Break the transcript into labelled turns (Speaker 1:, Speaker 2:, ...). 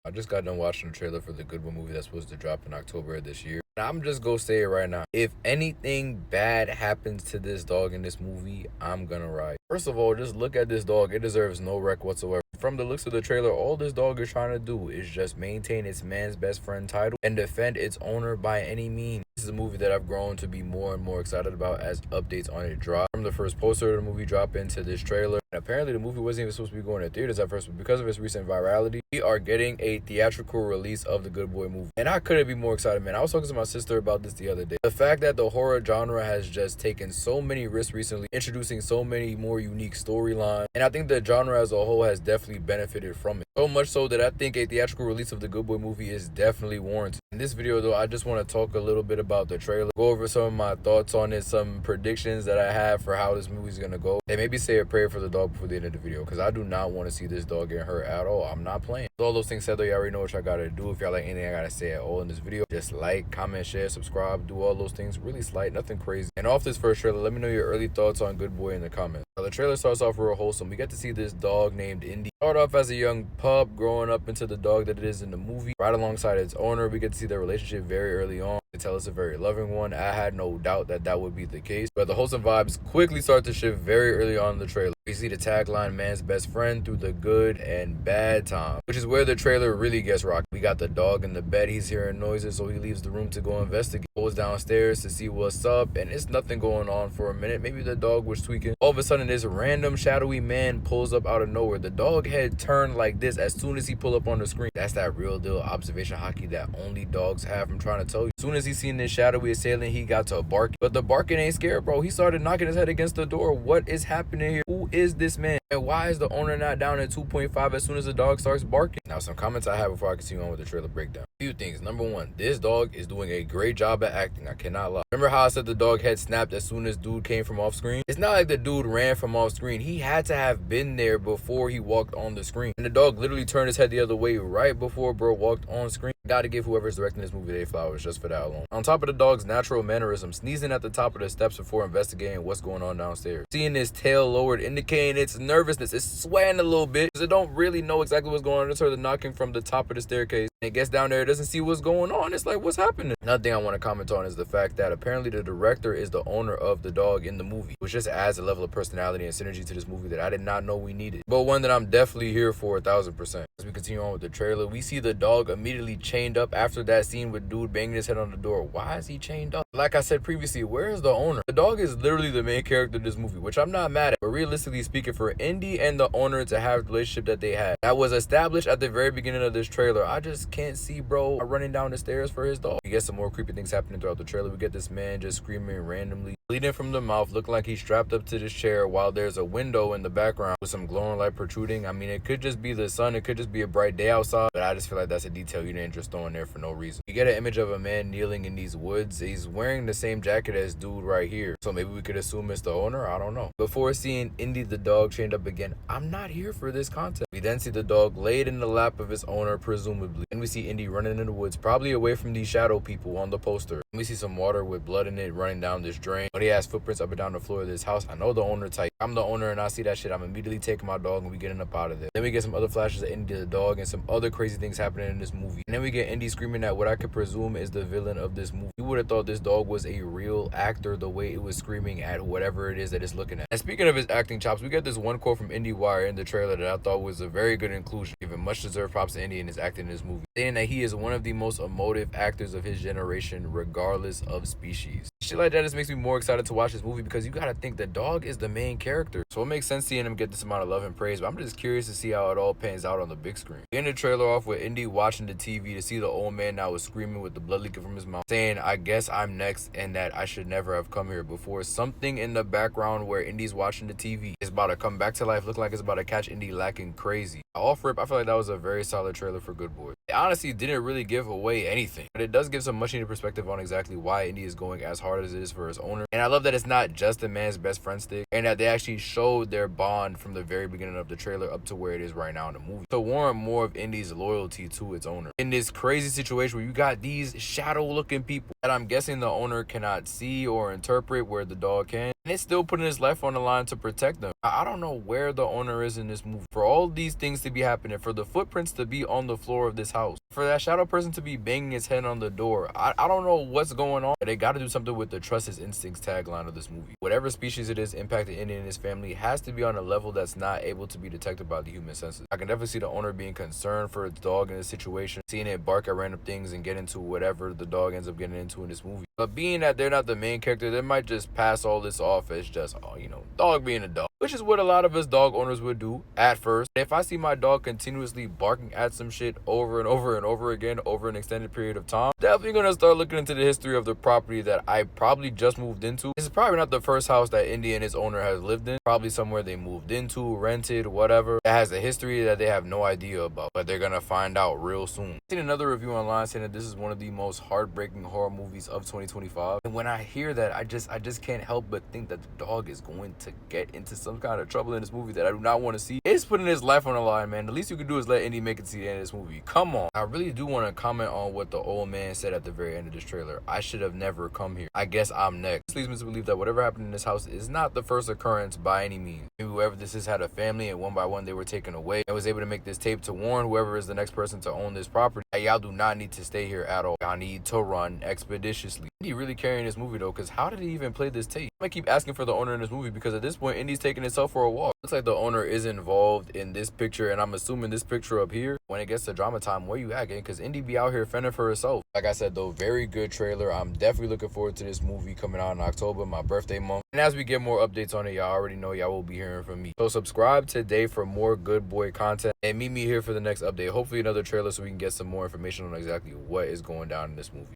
Speaker 1: I just got done watching the trailer for the Good Boy movie that's supposed to drop in October of this year. And I'm just gonna say it right now. If anything bad happens to this dog in this movie, I'm gonna ride. First of all, just look at this dog. It deserves no wreck whatsoever. From the looks of the trailer, all this dog is trying to do is just maintain its man's best friend title and defend its owner by any means. This is a movie that I've grown to be more and more excited about as updates on it drop. From the first poster of the movie drop into this trailer, and apparently the movie wasn't even supposed to be going to theaters at first, but because of its recent virality, we are getting a theatrical release of the Good Boy movie. And I couldn't be more excited, man. I was talking to my sister about this the other day. The fact that the horror genre has just taken so many risks recently, introducing so many more unique storylines, and I think the genre as a whole has definitely benefited from it. So much so that I think a theatrical release of the Good Boy movie is definitely warranted. In this video though, I just want to talk a little bit about the trailer, go over some of my thoughts on it, some predictions that I have for how this movie is going to go, and maybe say a prayer for the dog before the end of the video, because I do not want to see this dog get hurt at all. I'm not playing. With all those things said though, you already know what y'all gotta do. If y'all like anything I gotta say at all in this video, just like, comment, share, subscribe, do all those things. Really slight, nothing crazy. And off this first trailer, let me know your early thoughts on Good Boy in the comments. Now, the trailer starts off real wholesome. We get to see this dog named Indy start off as a young pup, growing up into the dog that it is in the movie. Right alongside its owner, we get to see their relationship very early on. They tell us a very loving one. I had no doubt that that would be the case, but the wholesome vibes quickly start to shift very early on in the trailer. We see the tagline, man's best friend through the good and bad time, which is where the trailer really gets rocked. We got the dog in the bed. He's hearing noises, so he leaves the room to go investigate. Goes downstairs to see what's up, and it's nothing going on for a minute. Maybe the dog was tweaking. All of a sudden, this random shadowy man pulls up out of nowhere. The dog head turned like this as soon as he pulled up on the screen. That's that real deal observation hockey that only dogs have. I'm trying to tell you. As soon as he seen this shadowy assailant, he got to barking. But the barking ain't scared, bro. He started knocking his head against the door. What is happening here? Who is this man? And why is the owner not down at 2.5 as soon as the dog starts barking? Now, some comments I have before I continue on with the trailer breakdown. A few things. Number one, this dog is doing a great job at acting. I cannot lie. Remember how I said the dog head snapped as soon as dude came from off screen? It's not like the dude ran from off screen. He had to have been there before he walked on the screen. And the dog literally turned his head the other way right before bro walked on screen. Gotta give whoever's directing this movie their flowers just for that alone. On top of the dog's natural mannerism, sneezing at the top of the steps before investigating what's going on downstairs. Seeing his tail lowered, indicating its nervousness. It's swaying a little bit because it don't really know exactly what's going on. It's heard the knocking from the top of the staircase. And it gets down there, it doesn't see what's going on. It's like, what's happening? Another thing I want to comment on is the fact that apparently the director is the owner of the dog in the movie, which just adds a level of personality and synergy to this movie that I did not know we needed, but one that I'm definitely here for 1000%. As we continue on with the trailer, we see the dog immediately chained up after that scene with dude banging his head on the door. Why is he chained up? Like I said previously, where is the owner? The dog is literally the main character of this movie, which I'm not mad at, but realistically speaking, for Indy and the owner to have the relationship that they had, that was established at the very beginning of this trailer, I just can't see bro running down the stairs for his dog. We get some more creepy things happening throughout the trailer. We get this man just screaming randomly, bleeding from the mouth, looking like he's strapped up to this chair while there's a window in the background with some glowing light protruding. I mean, it could just be the sun, it could just be a bright day outside, but I just feel like that's a detail you didn't just throw in there for no reason. You get an image of a man kneeling in these woods. He's wearing the same jacket as dude right here, so maybe we could assume it's the owner. I don't know. Before seeing Indy the dog chained up again, I'm not here for this content. We then see the dog laid in the lap of his owner, presumably, and we see Indy running in the woods, probably away from these shadow people on the poster. And we see some water with blood in it running down this drain, but he has footprints up and down the floor of this house. I know the owner type. I'm the owner and I see that shit, I'm immediately taking my dog and we getting up out of there. Then we get some other flashes of Indy the dog and some other crazy things happening in this movie. And then we get Indy screaming at what I could presume is the villain of this movie. You would have thought this dog was a real actor the way it was screaming at whatever it is that it's looking at. And speaking of his acting chops, we get this one quote from Indy Wire in the trailer that I thought was a very good inclusion, giving much deserved props to Indy and his acting in this movie, saying that he is one of the most emotive actors of his generation regardless of species. Shit like that just makes me more excited to watch this movie because you gotta think the dog is the main character, so it makes sense seeing him get this amount of love and praise, but I'm just curious to see how it all pans out on the big screen. We end the trailer off with Indy watching the TV to see the old man now is screaming with the blood leaking from his mouth, saying, I guess I'm next and that I should never have come here before. Something in the background where Indy's watching the TV is about to come back to life, looking like it's about to catch Indy lacking crazy. Off rip, I feel like that was a very solid trailer for Good Boy. It honestly didn't really give away anything, but it does give some much needed perspective on exactly why Indy is going as hard as it is for his owner. And I love that it's not just a man's best friend stick, and that they actually showed their bond from the very beginning of the trailer up to where it is right now in the movie, to warrant more of Indy's loyalty to its owner. In this crazy situation where you got these shadow looking people that I'm guessing the owner cannot see or interpret where the dog can, and it's still putting his life on the line to protect them. I don't know where the owner is in this movie. For all these things to be happening, for the footprints to be on the floor of this house, for that shadow person to be banging his head on the door, I don't know what's going on. But they got to do something with the trust his instincts tagline of this movie. Whatever species it is impacting Indy and his family has to be on a level that's not able to be detected by the human senses. I can definitely see the owner being concerned for its dog in this situation, seeing it bark at random things and get into whatever the dog ends up getting into in this movie. But being that they're not the main character, they might just pass all this off as just, oh, dog being a dog. Which is what a lot of us dog owners would do at first. If I see my dog continuously barking at some shit over and over and over again over an extended period of time, definitely gonna start looking into the history of the property that I probably just moved into. This is probably not the first house that Indy and his owner has lived in. Probably somewhere they moved into, rented, whatever. That has a history that they have no idea about, but they're gonna find out real soon. I've seen another review online saying that this is one of the most heartbreaking horror movies of 2025. And when I hear that, I just can't help but think that the dog is going to get into some kind of trouble in this movie that I do not want to see. It's putting his life on the line, man. The least you can do is let Indy make it to the end of this movie. Come on. I really do want to comment on what the old man said at the very end of this trailer. I should have never come here. I guess I'm next. This leads me to believe that whatever happened in this house is not the first occurrence by any means. Maybe whoever this is had a family and one by one they were taken away and was able to make this tape to warn whoever is the next person to own this property. Hey, y'all do not need to stay here at all. Y'all need to run expeditiously. Indy really carrying this movie though, because how did he even play this tape? I keep asking for the owner in this movie because at this point Indy's taking himself for a walk. Looks like the owner is involved in this picture, and I'm assuming this picture up here. When it gets to drama time, where you at, gang? Because Indy be out here fending for herself. Like I said though, very good trailer. I'm definitely looking forward to this movie coming out in October, my birthday month. And as we get more updates on it, y'all already know y'all will be hearing from me. So subscribe today for more good boy content and meet me here for the next update. Hopefully another trailer so we can get some more information on exactly what is going down in this movie.